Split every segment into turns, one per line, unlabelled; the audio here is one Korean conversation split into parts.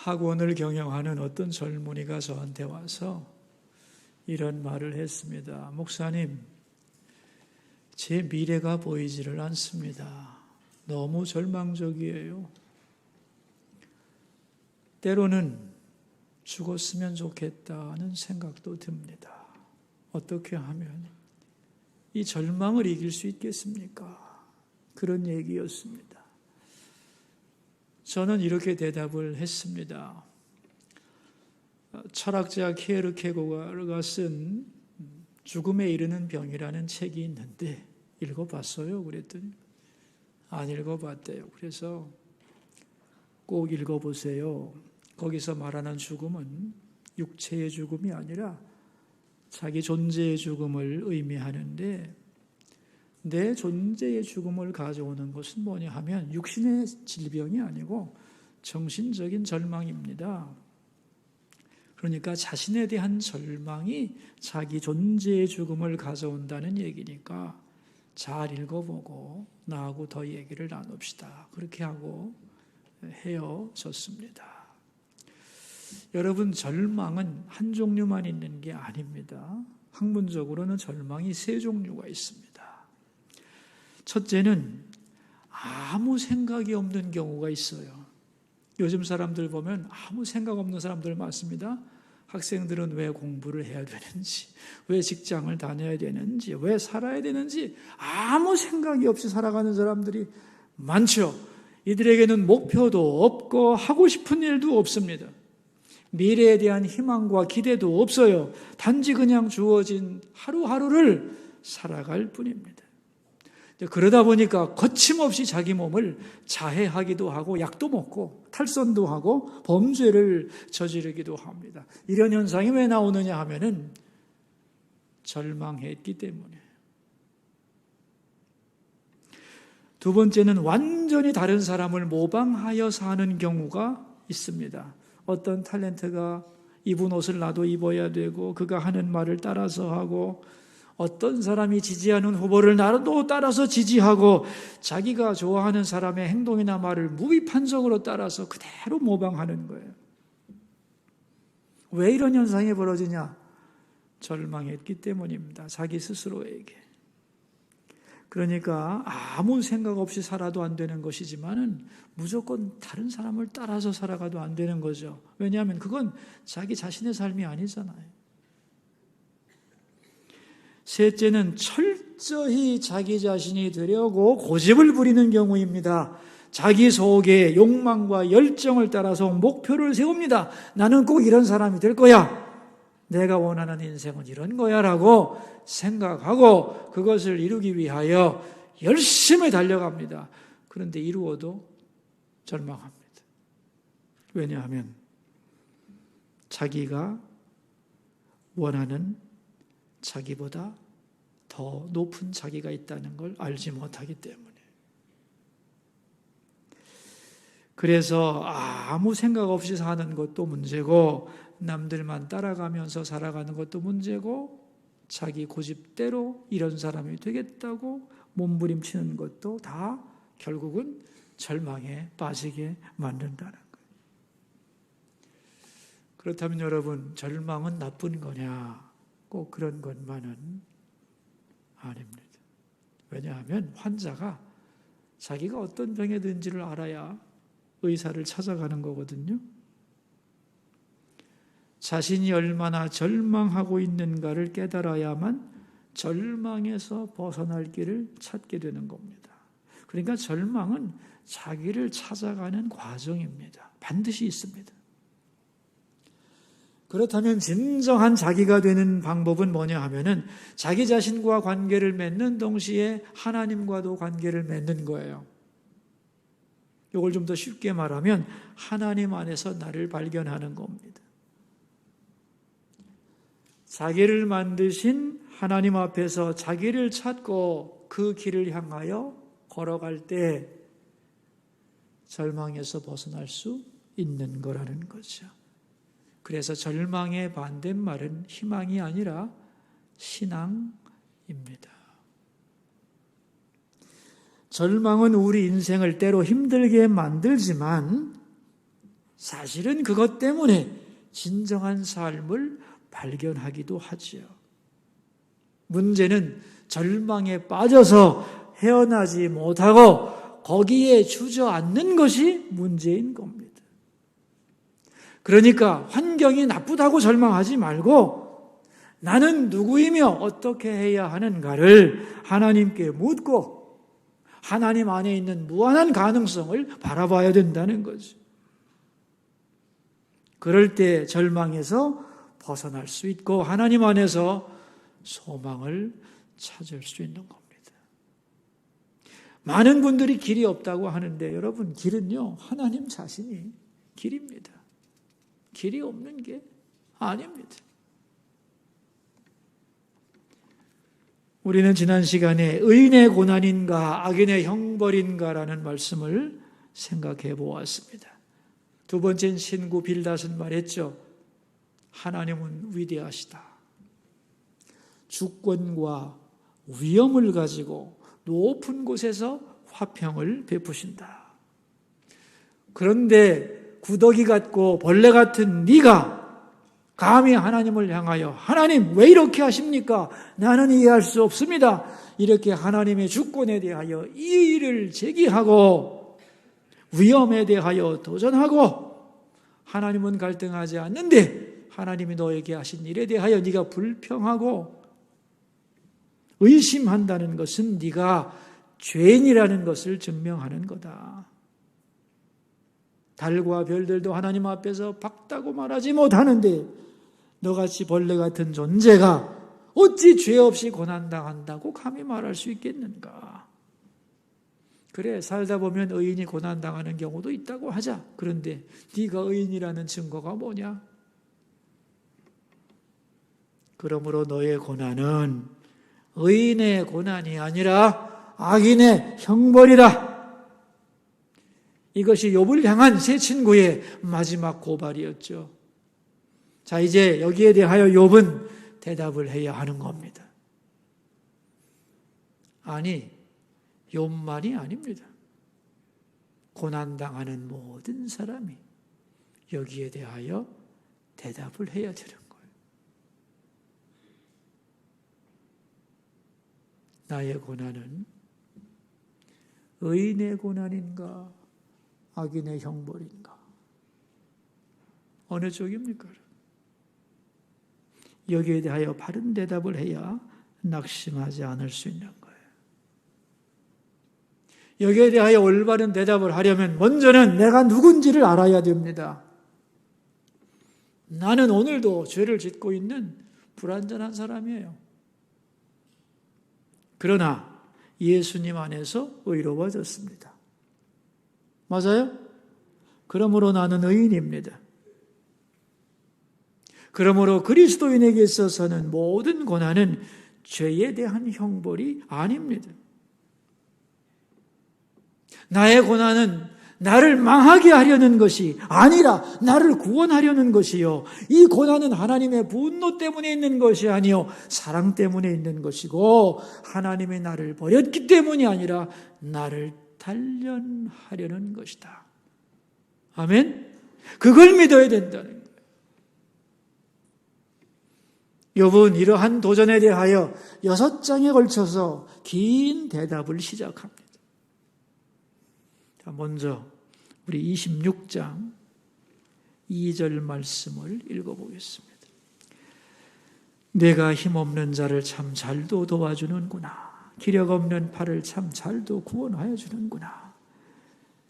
학원을 경영하는 어떤 젊은이가 저한테 와서 이런 말을 했습니다. 목사님, 제 미래가 보이지를 않습니다. 너무 절망적이에요. 때로는 죽었으면 좋겠다는 생각도 듭니다. 어떻게 하면 이 절망을 이길 수 있겠습니까? 그런 얘기였습니다. 저는 이렇게 대답을 했습니다. 철학자 키에르케고르가 쓴 죽음에 이르는 병이라는 책이 있는데 읽어봤어요? 그랬더니 안 읽어봤대요. 그래서 꼭 읽어보세요. 거기서 말하는 죽음은 육체의 죽음이 아니라 자기 존재의 죽음을 의미하는데, 내 존재의 죽음을 가져오는 것은 뭐냐 하면 육신의 질병이 아니고 정신적인 절망입니다. 그러니까 자신에 대한 절망이 자기 존재의 죽음을 가져온다는 얘기니까 잘 읽어보고 나하고 더 얘기를 나눕시다. 그렇게 하고 헤어졌습니다. 여러분, 절망은 한 종류만 있는 게 아닙니다. 학문적으로는 절망이 세 종류가 있습니다. 첫째는 아무 생각이 없는 경우가 있어요. 요즘 사람들 보면 아무 생각 없는 사람들 많습니다. 학생들은 왜 공부를 해야 되는지, 왜 직장을 다녀야 되는지, 왜 살아야 되는지 아무 생각이 없이 살아가는 사람들이 많죠. 이들에게는 목표도 없고 하고 싶은 일도 없습니다. 미래에 대한 희망과 기대도 없어요. 단지 그냥 주어진 하루하루를 살아갈 뿐입니다. 그러다 보니까 거침없이 자기 몸을 자해하기도 하고 약도 먹고 탈선도 하고 범죄를 저지르기도 합니다. 이런 현상이 왜 나오느냐 하면은 절망했기 때문에. 두 번째는 완전히 다른 사람을 모방하여 사는 경우가 있습니다. 어떤 탤런트가 입은 옷을 나도 입어야 되고 그가 하는 말을 따라서 하고, 어떤 사람이 지지하는 후보를 나도 따라서 지지하고, 자기가 좋아하는 사람의 행동이나 말을 무비판적으로 따라서 그대로 모방하는 거예요. 왜 이런 현상이 벌어지냐? 절망했기 때문입니다. 자기 스스로에게. 그러니까 아무 생각 없이 살아도 안 되는 것이지만은 무조건 다른 사람을 따라서 살아가도 안 되는 거죠. 왜냐하면 그건 자기 자신의 삶이 아니잖아요. 셋째는 철저히 자기 자신이 되려고 고집을 부리는 경우입니다. 자기 속에 욕망과 열정을 따라서 목표를 세웁니다. 나는 꼭 이런 사람이 될 거야. 내가 원하는 인생은 이런 거야 라고 생각하고 그것을 이루기 위하여 열심히 달려갑니다. 그런데 이루어도 절망합니다. 왜냐하면 자기가 원하는 자기보다 더 높은 자기가 있다는 걸 알지 못하기 때문에. 그래서 아무 생각 없이 사는 것도 문제고, 남들만 따라가면서 살아가는 것도 문제고, 자기 고집대로 이런 사람이 되겠다고 몸부림치는 것도 다 결국은 절망에 빠지게 만든다는 거예요. 그렇다면 여러분, 절망은 나쁜 거냐? 꼭 그런 것만은 아닙니다. 왜냐하면 환자가 자기가 어떤 병에 든지를 알아야 의사를 찾아가는 거거든요. 자신이 얼마나 절망하고 있는가를 깨달아야만 절망에서 벗어날 길을 찾게 되는 겁니다. 그러니까 절망은 자기를 찾아가는 과정입니다. 반드시 있습니다. 그렇다면 진정한 자기가 되는 방법은 뭐냐 하면은 자기 자신과 관계를 맺는 동시에 하나님과도 관계를 맺는 거예요. 이걸 좀 더 쉽게 말하면 하나님 안에서 나를 발견하는 겁니다. 자기를 만드신 하나님 앞에서 자기를 찾고 그 길을 향하여 걸어갈 때 절망에서 벗어날 수 있는 거라는 거죠. 그래서 절망의 반대말은 희망이 아니라 신앙입니다. 절망은 우리 인생을 때로 힘들게 만들지만 사실은 그것 때문에 진정한 삶을 발견하기도 하지요. 문제는 절망에 빠져서 헤어나지 못하고 거기에 주저앉는 것이 문제인 겁니다. 그러니까 환경이 나쁘다고 절망하지 말고 나는 누구이며 어떻게 해야 하는가를 하나님께 묻고 하나님 안에 있는 무한한 가능성을 바라봐야 된다는 거죠. 그럴 때 절망에서 벗어날 수 있고 하나님 안에서 소망을 찾을 수 있는 겁니다. 많은 분들이 길이 없다고 하는데 여러분, 길은요, 하나님 자신이 길입니다. 길이 없는 게 아닙니다. 우리는 지난 시간에 의인의 고난인가 악인의 형벌인가라는 말씀을 생각해 보았습니다. 두 번째는 신구 빌닷은 말했죠. 하나님은 위대하시다. 주권과 위엄을 가지고 높은 곳에서 화평을 베푸신다. 그런데 구더기 같고 벌레 같은 네가 감히 하나님을 향하여 하나님 왜 이렇게 하십니까? 나는 이해할 수 없습니다. 이렇게 하나님의 주권에 대하여 이의를 제기하고 위엄에 대하여 도전하고 하나님은 갈등하지 않는데 하나님이 너에게 하신 일에 대하여 네가 불평하고 의심한다는 것은 네가 죄인이라는 것을 증명하는 거다. 달과 별들도 하나님 앞에서 박다고 말하지 못하는데 너같이 벌레 같은 존재가 어찌 죄 없이 고난당한다고 감히 말할 수 있겠는가? 그래, 살다 보면 의인이 고난당하는 경우도 있다고 하자. 그런데 네가 의인이라는 증거가 뭐냐? 그러므로 너의 고난은 의인의 고난이 아니라 악인의 형벌이다. 이것이 욥을 향한 세 친구의 마지막 고발이었죠. 자, 이제 여기에 대하여 욥은 대답을 해야 하는 겁니다. 아니, 욥만이 아닙니다. 고난당하는 모든 사람이 여기에 대하여 대답을 해야 되는 거예요. 나의 고난은 의인의 고난인가 악인의 형벌인가? 어느 쪽입니까? 여기에 대하여 바른 대답을 해야 낙심하지 않을 수 있는 거예요. 여기에 대하여 올바른 대답을 하려면 먼저는 내가 누군지를 알아야 됩니다. 나는 오늘도 죄를 짓고 있는 불완전한 사람이에요. 그러나 예수님 안에서 의로워졌습니다. 맞아요? 그러므로 나는 의인입니다. 그러므로 그리스도인에게 있어서는 모든 고난은 죄에 대한 형벌이 아닙니다. 나의 고난은 나를 망하게 하려는 것이 아니라 나를 구원하려는 것이요. 이 고난은 하나님의 분노 때문에 있는 것이 아니요. 사랑 때문에 있는 것이고 하나님이 나를 버렸기 때문이 아니라 나를 단련하려는 것이다. 아멘? 그걸 믿어야 된다는 거예요. 욥은 이러한 도전에 대하여 6장에 걸쳐서 긴 대답을 시작합니다. 자, 먼저 우리 26장 2절 말씀을 읽어보겠습니다. 내가 힘없는 자를 참 잘도 도와주는구나. 기력 없는 팔을 참 잘도 구원하여 주는구나.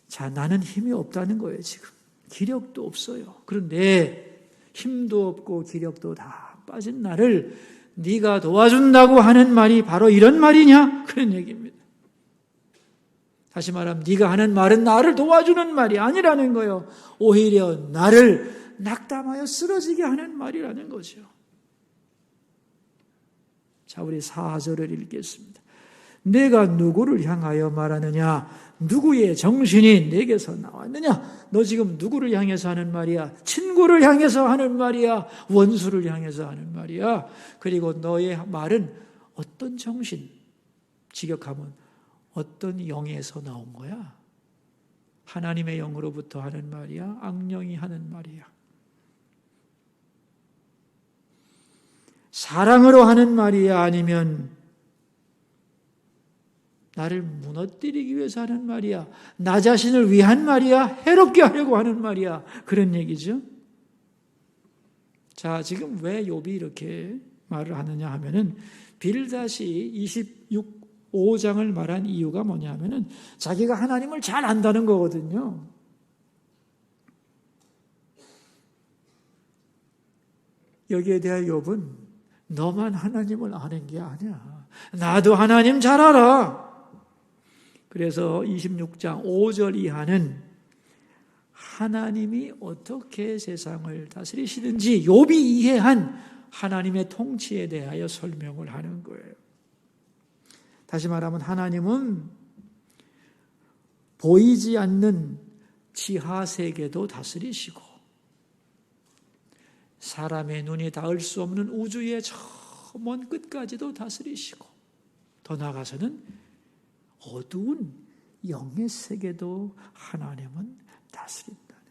자, 나는 힘이 없다는 거예요, 지금. 기력도 없어요. 그런데 힘도 없고 기력도 다 빠진 나를 네가 도와준다고 하는 말이 바로 이런 말이냐? 그런 얘기입니다. 다시 말하면 네가 하는 말은 나를 도와주는 말이 아니라는 거예요. 오히려 나를 낙담하여 쓰러지게 하는 말이라는 거죠. 자, 우리 4절을 읽겠습니다. 내가 누구를 향하여 말하느냐? 누구의 정신이 내게서 나왔느냐? 너 지금 누구를 향해서 하는 말이야? 친구를 향해서 하는 말이야? 원수를 향해서 하는 말이야? 그리고 너의 말은 어떤 정신? 직역하면 어떤 영에서 나온 거야? 하나님의 영으로부터 하는 말이야? 악령이 하는 말이야? 사랑으로 하는 말이야? 아니면 나를 무너뜨리기 위해서 하는 말이야? 나 자신을 위한 말이야? 해롭게 하려고 하는 말이야? 그런 얘기죠. 자, 지금 왜 욥이 이렇게 말을 하느냐 하면은 빌닷이 25장을 말한 이유가 뭐냐 하면은 자기가 하나님을 잘 안다는 거거든요. 여기에 대한 욥은 너만 하나님을 아는 게 아니야. 나도 하나님 잘 알아. 그래서 26장 5절 이하는 하나님이 어떻게 세상을 다스리시는지 욥이 이해한 하나님의 통치에 대하여 설명을 하는 거예요. 다시 말하면 하나님은 보이지 않는 지하세계도 다스리시고 사람의 눈이 닿을 수 없는 우주의 저 먼 끝까지도 다스리시고 더 나아가서는 어두운 영의 세계도 하나님은 다스린다는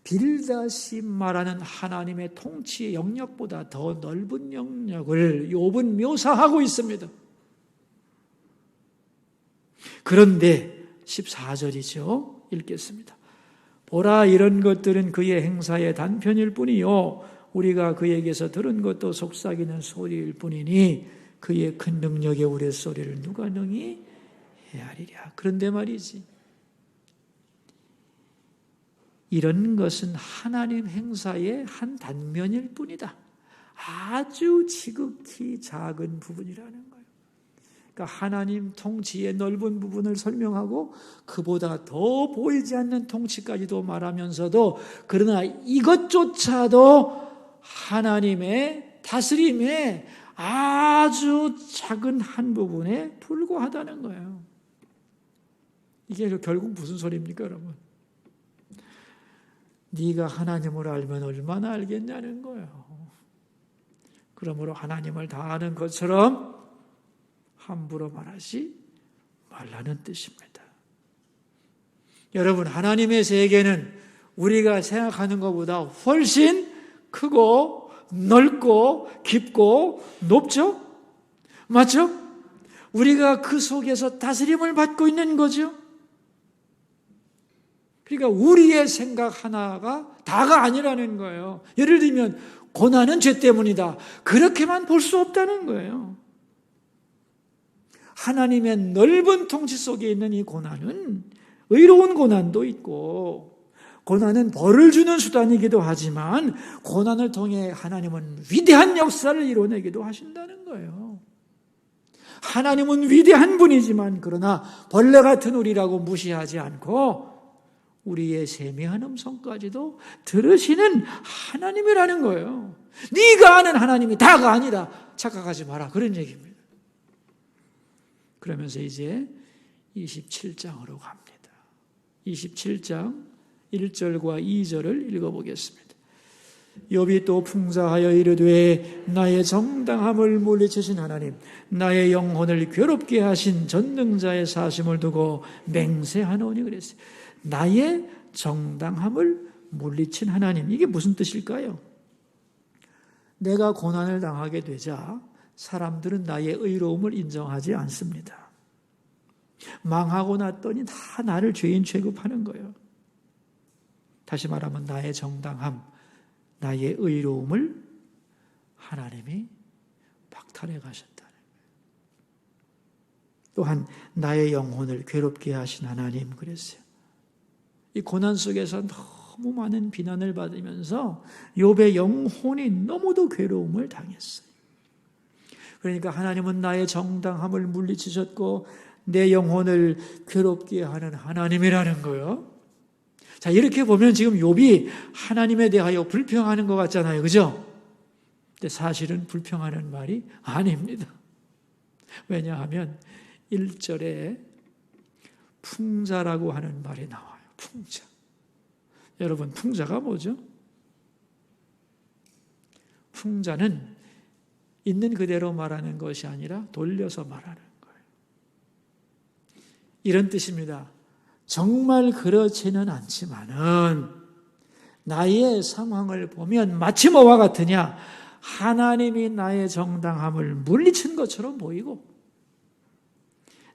빌닷이 말하는 하나님의 통치의 영역보다 더 넓은 영역을 욥은 묘사하고 있습니다. 그런데 14절이죠. 읽겠습니다. 보라, 이런 것들은 그의 행사의 단편일 뿐이요 우리가 그에게서 들은 것도 속삭이는 소리일 뿐이니 그의 큰 능력의 우레소리를 누가 능히 헤아리랴. 그런데 말이지, 이런 것은 하나님 행사의 한 단면일 뿐이다. 아주 지극히 작은 부분이라는 거예요. 그러니까 하나님 통치의 넓은 부분을 설명하고 그보다 더 보이지 않는 통치까지도 말하면서도 그러나 이것조차도 하나님의 다스림의 아주 작은 한 부분에 불과하다는 거예요. 이게 결국 무슨 소리입니까, 여러분? 네가 하나님을 알면 얼마나 알겠냐는 거예요. 그러므로 하나님을 다 아는 것처럼 함부로 말하지 말라는 뜻입니다. 여러분, 하나님의 세계는 우리가 생각하는 것보다 훨씬 크고 넓고 깊고 높죠? 맞죠? 우리가 그 속에서 다스림을 받고 있는 거죠. 그러니까 우리의 생각 하나가 다가 아니라는 거예요. 예를 들면 고난은 죄 때문이다. 그렇게만 볼 수 없다는 거예요. 하나님의 넓은 통치 속에 있는 이 고난은 의로운 고난도 있고 고난은 벌을 주는 수단이기도 하지만 고난을 통해 하나님은 위대한 역사를 이뤄내기도 하신다는 거예요. 하나님은 위대한 분이지만 그러나 벌레 같은 우리라고 무시하지 않고 우리의 세미한 음성까지도 들으시는 하나님이라는 거예요. 네가 아는 하나님이 다가 아니라 착각하지 마라, 그런 얘기입니다. 그러면서 이제 27장으로 갑니다. 27장 1절과 2절을 읽어보겠습니다. 욥이 또 풍자하여 이르되 나의 정당함을 물리치신 하나님, 나의 영혼을 괴롭게 하신 전능자의 사심을 두고 맹세하노니 그랬어요. 나의 정당함을 물리친 하나님, 이게 무슨 뜻일까요? 내가 고난을 당하게 되자 사람들은 나의 의로움을 인정하지 않습니다. 망하고 났더니 다 나를 죄인 취급하는 거예요. 다시 말하면 나의 정당함, 나의 의로움을 하나님이 박탈해 가셨다는 거예요. 또한 나의 영혼을 괴롭게 하신 하나님 그랬어요. 이 고난 속에서 너무 많은 비난을 받으면서 욥의 영혼이 너무도 괴로움을 당했어요. 그러니까 하나님은 나의 정당함을 물리치셨고 내 영혼을 괴롭게 하는 하나님이라는 거예요. 자, 이렇게 보면 지금 욥이 하나님에 대하여 불평하는 것 같잖아요. 그죠? 근데 사실은 불평하는 말이 아닙니다. 왜냐하면 1절에 풍자라고 하는 말이 나와요. 풍자. 여러분, 풍자가 뭐죠? 풍자는 있는 그대로 말하는 것이 아니라 돌려서 말하는 거예요. 이런 뜻입니다. 정말 그렇지는 않지만은 나의 상황을 보면 마치 뭐와 같으냐? 하나님이 나의 정당함을 물리친 것처럼 보이고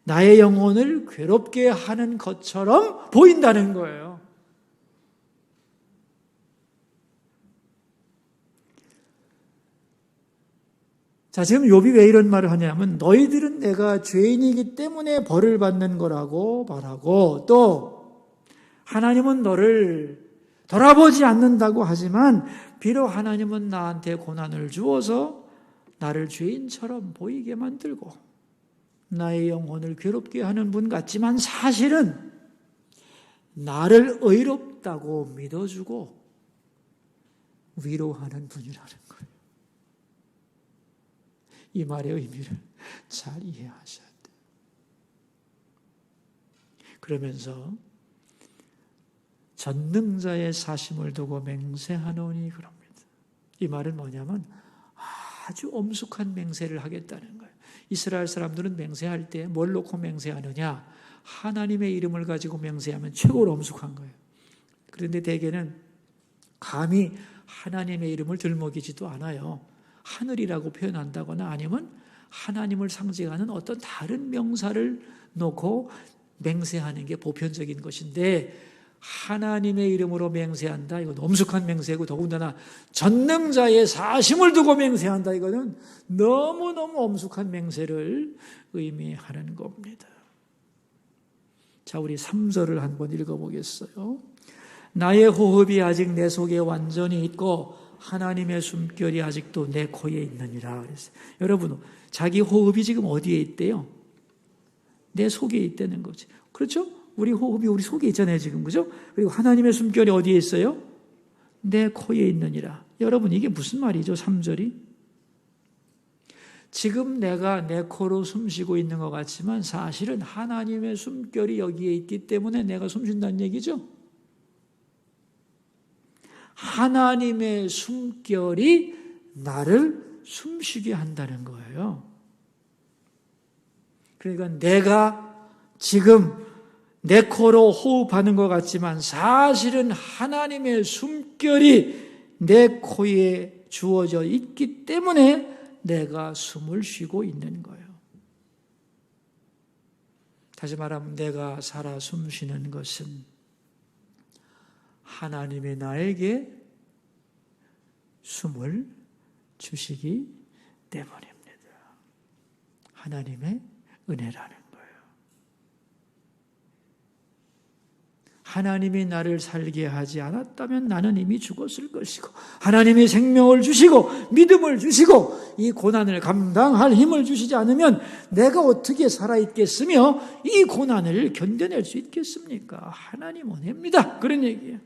나의 영혼을 괴롭게 하는 것처럼 보인다는 거예요. 자, 지금 욥이 왜 이런 말을 하냐면 너희들은 내가 죄인이기 때문에 벌을 받는 거라고 말하고 또 하나님은 너를 돌아보지 않는다고 하지만 비록 하나님은 나한테 고난을 주어서 나를 죄인처럼 보이게 만들고 나의 영혼을 괴롭게 하는 분 같지만 사실은 나를 의롭다고 믿어주고 위로하는 분이라는 거예요. 이 말의 의미를 잘 이해하셔야 돼요. 그러면서 전능자의 사심을 두고 맹세하노니 그럽니다. 이 말은 뭐냐면 아주 엄숙한 맹세를 하겠다는 거예요. 이스라엘 사람들은 맹세할 때 뭘 놓고 맹세하느냐? 하나님의 이름을 가지고 맹세하면 최고로 엄숙한 거예요. 그런데 대개는 감히 하나님의 이름을 들먹이지도 않아요. 하늘이라고 표현한다거나 아니면 하나님을 상징하는 어떤 다른 명사를 놓고 맹세하는 게 보편적인 것인데 하나님의 이름으로 맹세한다. 이건 엄숙한 맹세고 더군다나 전능자의 사심을 두고 맹세한다. 이거는 너무너무 엄숙한 맹세를 의미하는 겁니다. 자, 우리 3절을 한번 읽어보겠어요. 나의 호흡이 아직 내 속에 완전히 있고 하나님의 숨결이 아직도 내 코에 있느니라 그랬어요. 여러분, 자기 호흡이 지금 어디에 있대요? 내 속에 있다는 거지. 그렇죠? 우리 호흡이 우리 속에 있잖아요, 지금. 그죠? 그리고 하나님의 숨결이 어디에 있어요? 내 코에 있느니라. 여러분, 이게 무슨 말이죠? 3절이. 지금 내가 내 코로 숨 쉬고 있는 것 같지만 사실은 하나님의 숨결이 여기에 있기 때문에 내가 숨 쉰다는 얘기죠? 하나님의 숨결이 나를 숨쉬게 한다는 거예요. 그러니까 내가 지금 내 코로 호흡하는 것 같지만 사실은 하나님의 숨결이 내 코에 주어져 있기 때문에 내가 숨을 쉬고 있는 거예요. 다시 말하면 내가 살아 숨 쉬는 것은 하나님이 나에게 숨을 주시기 때문입니다. 하나님의 은혜라는 거예요. 하나님이 나를 살게 하지 않았다면 나는 이미 죽었을 것이고 하나님이 생명을 주시고 믿음을 주시고 이 고난을 감당할 힘을 주시지 않으면 내가 어떻게 살아있겠으며 이 고난을 견뎌낼 수 있겠습니까? 하나님 은혜입니다. 그런 얘기예요.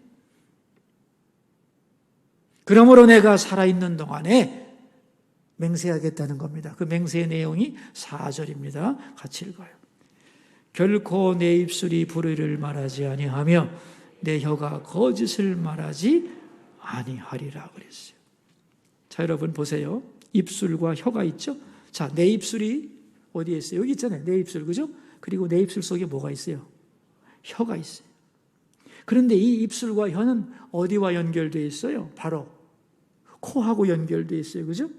그러므로 내가 살아있는 동안에 맹세하겠다는 겁니다. 그 맹세의 내용이 4절입니다. 같이 읽어요. 결코 내 입술이 불의를 말하지 아니하며 내 혀가 거짓을 말하지 아니하리라 그랬어요. 자, 여러분 보세요. 입술과 혀가 있죠? 자, 내 입술이 어디에 있어요? 여기 있잖아요. 내 입술, 그죠? 그리고 내 입술 속에 뭐가 있어요? 혀가 있어요. 그런데 이 입술과 혀는 어디와 연결되어 있어요? 바로 코하고 연결되어 있어요. 그죠?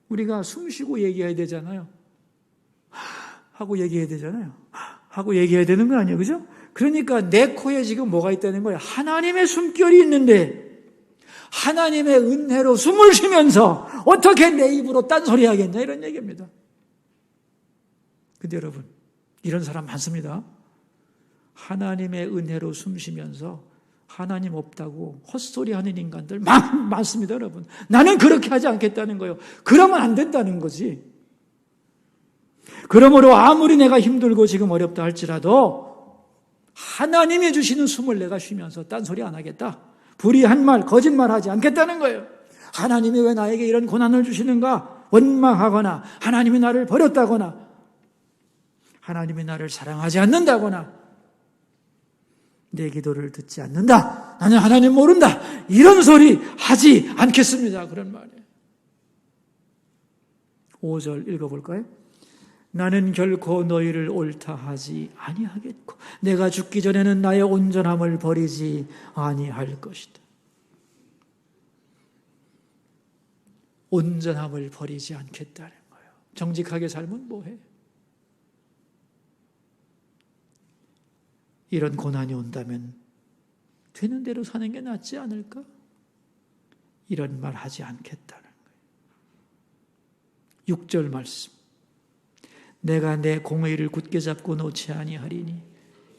우리가 숨 쉬고 얘기해야 되잖아요. 하고 얘기해야 되잖아요. 하고 얘기해야 되는 거 아니에요. 그죠? 그러니까 내 코에 지금 뭐가 있다는 거예요? 하나님의 숨결이 있는데 하나님의 은혜로 숨을 쉬면서 어떻게 내 입으로 딴소리 하겠냐 이런 얘기입니다. 근데 여러분, 이런 사람 많습니다. 하나님의 은혜로 숨 쉬면서 하나님 없다고 헛소리하는 인간들 많습니다. 여러분, 나는 그렇게 하지 않겠다는 거예요. 그러면 안 된다는 거지. 그러므로 아무리 내가 힘들고 지금 어렵다 할지라도 하나님이 주시는 숨을 내가 쉬면서 딴소리 안 하겠다. 불의한 말, 거짓말 하지 않겠다는 거예요. 하나님이 왜 나에게 이런 고난을 주시는가 원망하거나 하나님이 나를 버렸다거나 하나님이 나를 사랑하지 않는다거나 내 기도를 듣지 않는다. 나는 하나님 모른다. 이런 소리 하지 않겠습니다. 그런 말이에요. 5절 읽어볼까요? 나는 결코 너희를 옳다 하지 아니하겠고 내가 죽기 전에는 나의 온전함을 버리지 아니할 것이다. 온전함을 버리지 않겠다는 거예요. 정직하게 살면 뭐해? 이런 고난이 온다면 되는 대로 사는 게 낫지 않을까? 이런 말 하지 않겠다는 거예요. 6절 말씀. 내가 내 공의를 굳게 잡고 놓지 아니하리니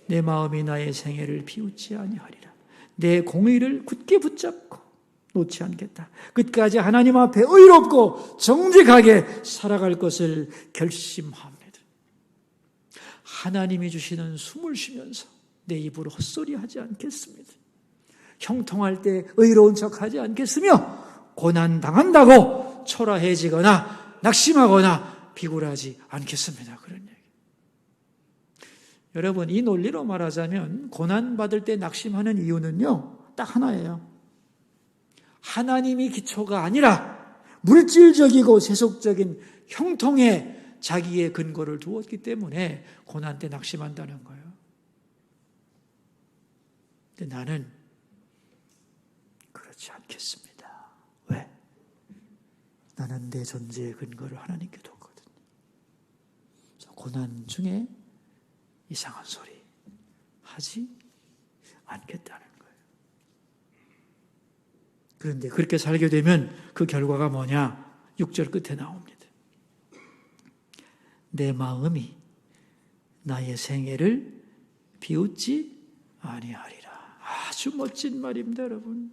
내 마음이 나의 생애를 비웃지 아니하리라. 내 공의를 굳게 붙잡고 놓지 않겠다. 끝까지 하나님 앞에 의롭고 정직하게 살아갈 것을 결심합니다. 하나님이 주시는 숨을 쉬면서 내 입으로 헛소리 하지 않겠습니다. 형통할 때 의로운 척하지 않겠으며 고난당한다고 초라해지거나 낙심하거나 비굴하지 않겠습니다. 그런 얘기. 여러분, 이 논리로 말하자면 고난받을 때 낙심하는 이유는요, 딱 하나예요. 하나님이 기초가 아니라 물질적이고 세속적인 형통에 자기의 근거를 두었기 때문에 고난 때 낙심한다는 거예요. 근데 나는 그렇지 않겠습니다. 왜? 나는 내 존재의 근거를 하나님께 뒀거든요. 그래서 고난 중에 이상한 소리 하지 않겠다는 거예요. 그런데 그렇게 살게 되면 그 결과가 뭐냐? 6절 끝에 나옵니다. 내 마음이 나의 생애를 비웃지 아니하리라. 아주 멋진 말입니다, 여러분.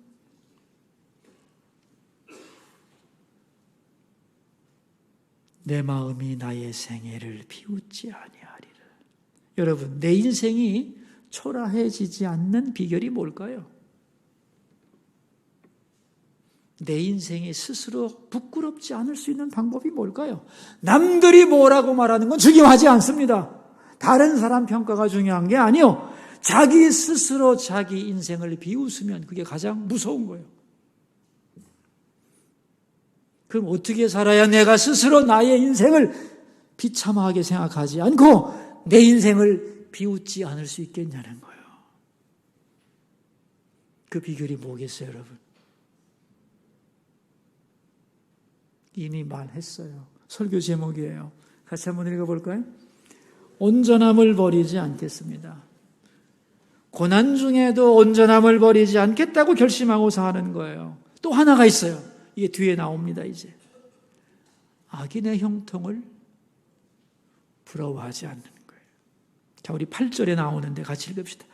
내 마음이 나의 생애를 비웃지 아니하리라. 여러분, 내 인생이 초라해지지 않는 비결이 뭘까요? 내 인생이 스스로 부끄럽지 않을 수 있는 방법이 뭘까요? 남들이 뭐라고 말하는 건 중요하지 않습니다. 다른 사람 평가가 중요한 게 아니요. 자기 스스로 자기 인생을 비웃으면 그게 가장 무서운 거예요. 그럼 어떻게 살아야 내가 스스로 나의 인생을 비참하게 생각하지 않고 내 인생을 비웃지 않을 수 있겠냐는 거예요. 그 비결이 뭐겠어요, 여러분? 이미 말했어요. 설교 제목이에요. 같이 한번 읽어볼까요? 온전함을 버리지 않겠습니다. 고난 중에도 온전함을 버리지 않겠다고 결심하고 사는 거예요. 또 하나가 있어요. 이게 뒤에 나옵니다, 이제. 악인의 형통을 부러워하지 않는 거예요. 자, 우리 8절에 나오는데 같이 읽읍시다.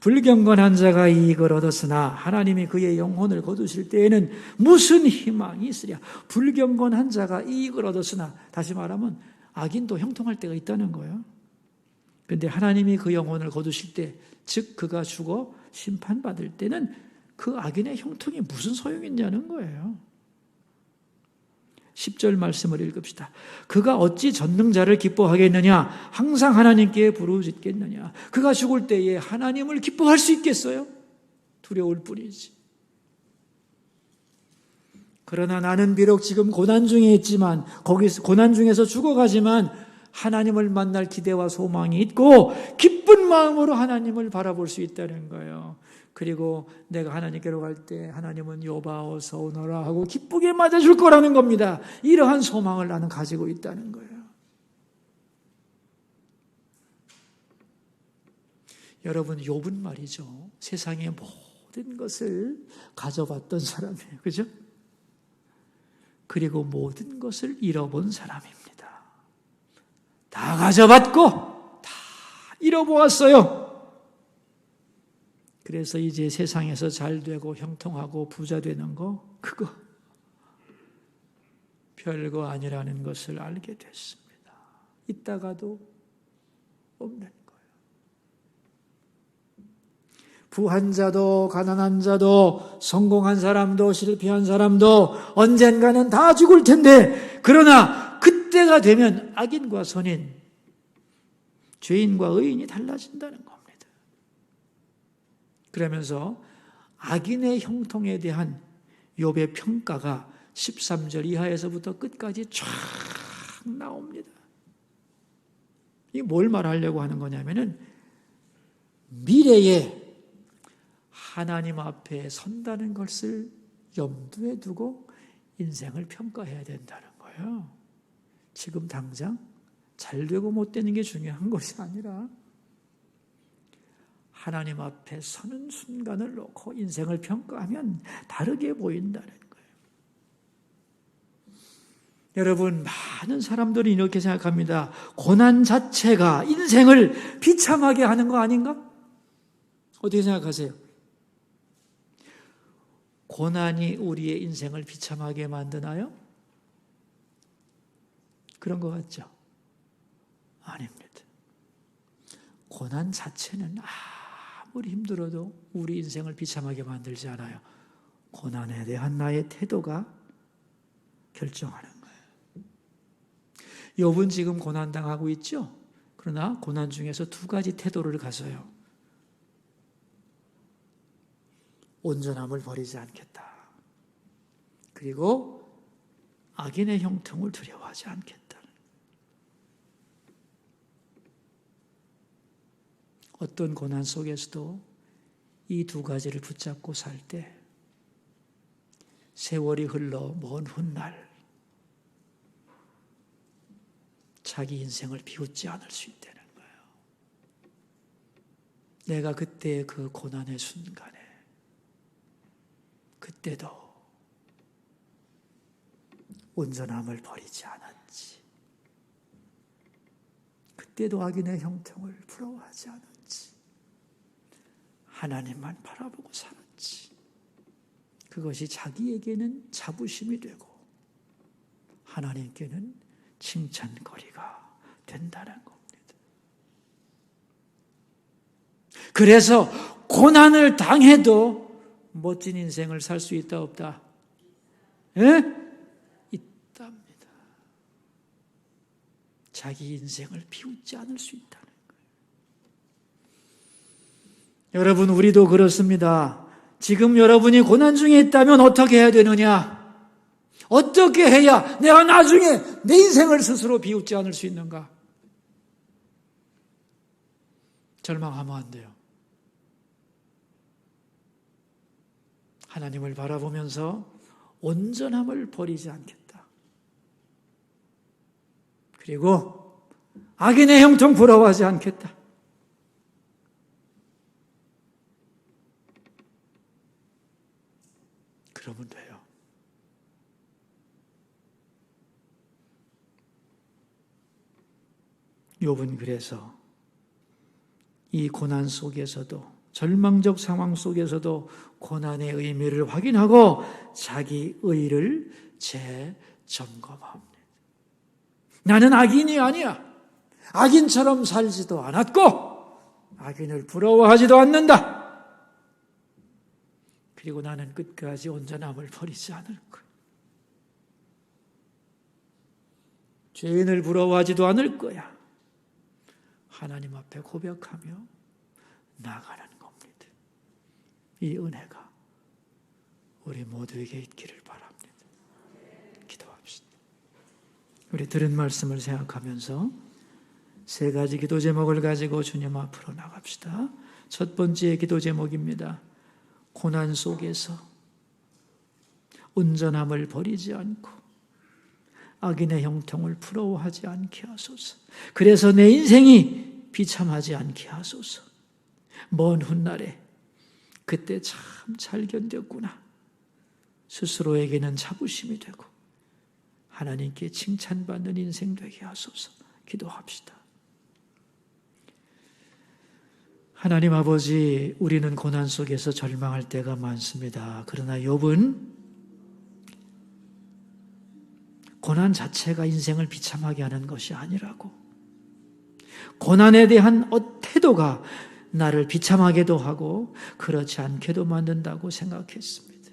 불경건한 자가 이익을 얻었으나 하나님이 그의 영혼을 거두실 때에는 무슨 희망이 있으랴. 불경건한 자가 이익을 얻었으나, 다시 말하면 악인도 형통할 때가 있다는 거예요. 그런데 하나님이 그 영혼을 거두실 때, 즉 그가 죽어 심판받을 때는 그 악인의 형통이 무슨 소용이 있냐는 거예요. 10절 말씀을 읽읍시다. 그가 어찌 전능자를 기뻐하겠느냐? 항상 하나님께 부르짖겠느냐? 그가 죽을 때에 하나님을 기뻐할 수 있겠어요? 두려울 뿐이지. 그러나 나는 비록 지금 고난 중에 있지만, 거기서 고난 중에서 죽어가지만 하나님을 만날 기대와 소망이 있고 기쁜 마음으로 하나님을 바라볼 수 있다는 거예요. 그리고 내가 하나님께로 갈 때 하나님은 여봐어서 오너라 하고 기쁘게 맞아줄 거라는 겁니다. 이러한 소망을 나는 가지고 있다는 거예요. 여러분, 욥은 말이죠. 세상의 모든 것을 가져봤던 사람이에요. 그죠? 그리고 모든 것을 잃어본 사람입니다. 다 가져봤고 다 잃어보았어요. 그래서 이제 세상에서 잘 되고 형통하고 부자 되는 거, 그거 별거 아니라는 것을 알게 됐습니다. 있다가도 없는 거예요. 부한 자도 가난한 자도 성공한 사람도 실패한 사람도 언젠가는 다 죽을 텐데, 그러나 그때가 되면 악인과 선인, 죄인과 의인이 달라진다는 겁니다. 그러면서 악인의 형통에 대한 욥의 평가가 13절 이하에서부터 끝까지 쫙 나옵니다. 이게 뭘 말하려고 하는 거냐면은 미래에 하나님 앞에 선다는 것을 염두에 두고 인생을 평가해야 된다는 거예요. 지금 당장 잘 되고 못 되는 게 중요한 것이 아니라 하나님 앞에 서는 순간을 놓고 인생을 평가하면 다르게 보인다는 거예요. 여러분, 많은 사람들이 이렇게 생각합니다. 고난 자체가 인생을 비참하게 하는 거 아닌가? 어떻게 생각하세요? 고난이 우리의 인생을 비참하게 만드나요? 그런 것 같죠? 아닙니다. 고난 자체는 아무리 힘들어도 우리 인생을 비참하게 만들지 않아요. 고난에 대한 나의 태도가 결정하는 거예요. 욥은 지금 고난당하고 있죠? 그러나 고난 중에서 두 가지 태도를 가져요. 온전함을 버리지 않겠다. 그리고 악인의 형통을 두려워하지 않겠다. 어떤 고난 속에서도 이 두 가지를 붙잡고 살 때 세월이 흘러 먼 훗날 자기 인생을 비웃지 않을 수 있다는 거예요. 내가 그때 그 고난의 순간에 그때도 온전함을 버리지 않았지. 그때도 악인의 형통을 부러워하지 않았지. 하나님만 바라보고 살았지. 그것이 자기에게는 자부심이 되고 하나님께는 칭찬거리가 된다는 겁니다. 그래서 고난을 당해도 멋진 인생을 살 수 있다 없다? 예? 있답니다. 자기 인생을 비웃지 않을 수 있다는 거예요. 여러분, 우리도 그렇습니다. 지금 여러분이 고난 중에 있다면 어떻게 해야 되느냐? 어떻게 해야 내가 나중에 내 인생을 스스로 비웃지 않을 수 있는가? 절망하면 안 돼요. 하나님을 바라보면서 온전함을 버리지 않겠다. 그리고 악인의 형통 부러워하지 않겠다. 그러면 돼요. 욥은 그래서 이 고난 속에서도 절망적 상황 속에서도 고난의 의미를 확인하고 자기 의를 재점검합니다. 나는 악인이 아니야. 악인처럼 살지도 않았고 악인을 부러워하지도 않는다. 그리고 나는 끝까지 온전함을 버리지 않을 거야. 죄인을 부러워하지도 않을 거야. 하나님 앞에 고백하며 나가는 겁니다. 이 은혜가 우리 모두에게 있기를 바랍니다. 기도합시다. 우리 들은 말씀을 생각하면서 세 가지 기도 제목을 가지고 주님 앞으로 나갑시다. 첫 번째 기도 제목입니다. 고난 속에서 온전함을 버리지 않고 악인의 형통을 부러워하지 않게 하소서. 그래서 내 인생이 비참하지 않게 하소서. 먼 훗날에 그때 참 잘 견뎠구나. 스스로에게는 자부심이 되고 하나님께 칭찬받는 인생 되게 하소서. 기도합시다. 하나님 아버지, 우리는 고난 속에서 절망할 때가 많습니다. 그러나 욥은 고난 자체가 인생을 비참하게 하는 것이 아니라고, 고난에 대한 태도가 나를 비참하게도 하고 그렇지 않게도 만든다고 생각했습니다.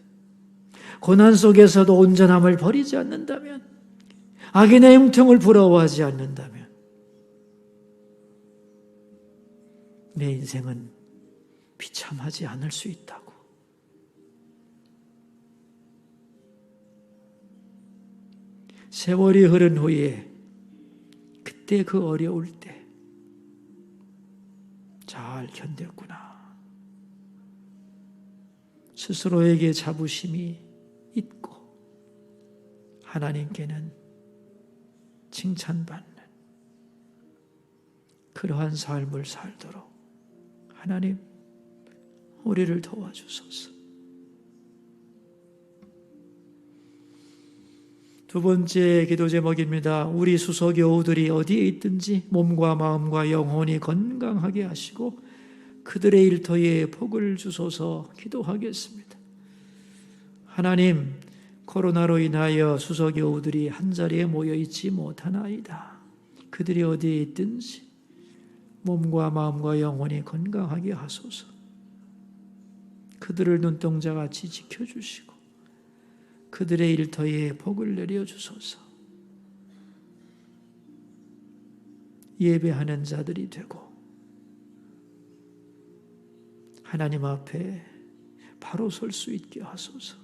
고난 속에서도 온전함을 버리지 않는다면, 악인의 형통을 부러워하지 않는다면 내 인생은 비참하지 않을 수 있다고. 세월이 흐른 후에 그때 그 어려울 때 견뎠구나. 스스로에게 자부심이 있고 하나님께는 칭찬받는 그러한 삶을 살도록 하나님 우리를 도와주소서. 두 번째 기도 제목입니다. 우리 수소교우들이 어디에 있든지 몸과 마음과 영혼이 건강하게 하시고 그들의 일터에 복을 주소서. 기도하겠습니다. 하나님, 코로나로 인하여 수소교우들이 한자리에 모여 있지 못하나이다. 그들이 어디에 있든지 몸과 마음과 영혼이 건강하게 하소서. 그들을 눈동자같이 지켜주시고 그들의 일터에 복을 내려주소서. 예배하는 자들이 되고 하나님 앞에 바로 설 수 있게 하소서.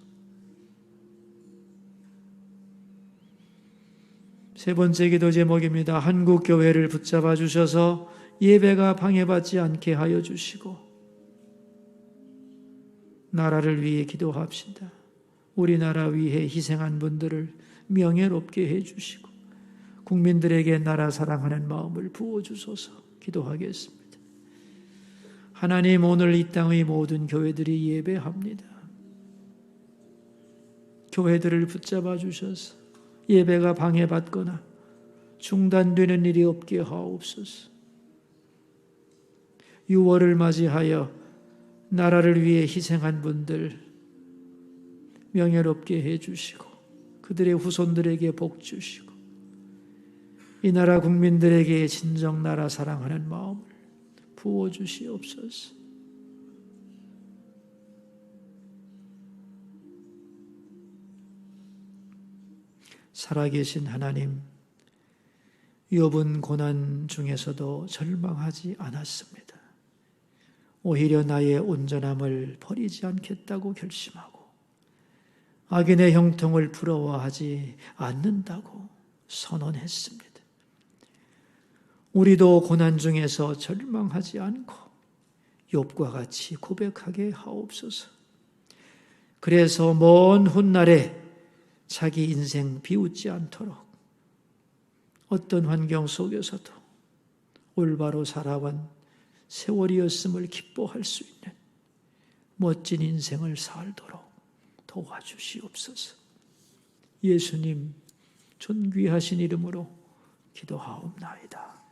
세 번째 기도 제목입니다. 한국 교회를 붙잡아 주셔서 예배가 방해받지 않게 하여 주시고 나라를 위해 기도합시다. 우리나라 위해 희생한 분들을 명예롭게 해주시고 국민들에게 나라 사랑하는 마음을 부어주소서. 기도하겠습니다. 하나님, 오늘 이 땅의 모든 교회들이 예배합니다. 교회들을 붙잡아 주셔서 예배가 방해받거나 중단되는 일이 없게 하옵소서. 6월을 맞이하여 나라를 위해 희생한 분들 명예롭게 해주시고 그들의 후손들에게 복 주시고 이 나라 국민들에게 진정 나라 사랑하는 마음을 부어주시옵소서. 살아계신 하나님, 욥은 고난 중에서도 절망하지 않았습니다. 오히려 나의 온전함을 버리지 않겠다고 결심하고 악인의 형통을 부러워하지 않는다고 선언했습니다. 우리도 고난 중에서 절망하지 않고 욥과 같이 고백하게 하옵소서. 그래서 먼 훗날에 자기 인생 비웃지 않도록 어떤 환경 속에서도 올바로 살아온 세월이었음을 기뻐할 수 있는 멋진 인생을 살도록 도와주시옵소서. 예수님 존귀하신 이름으로 기도하옵나이다.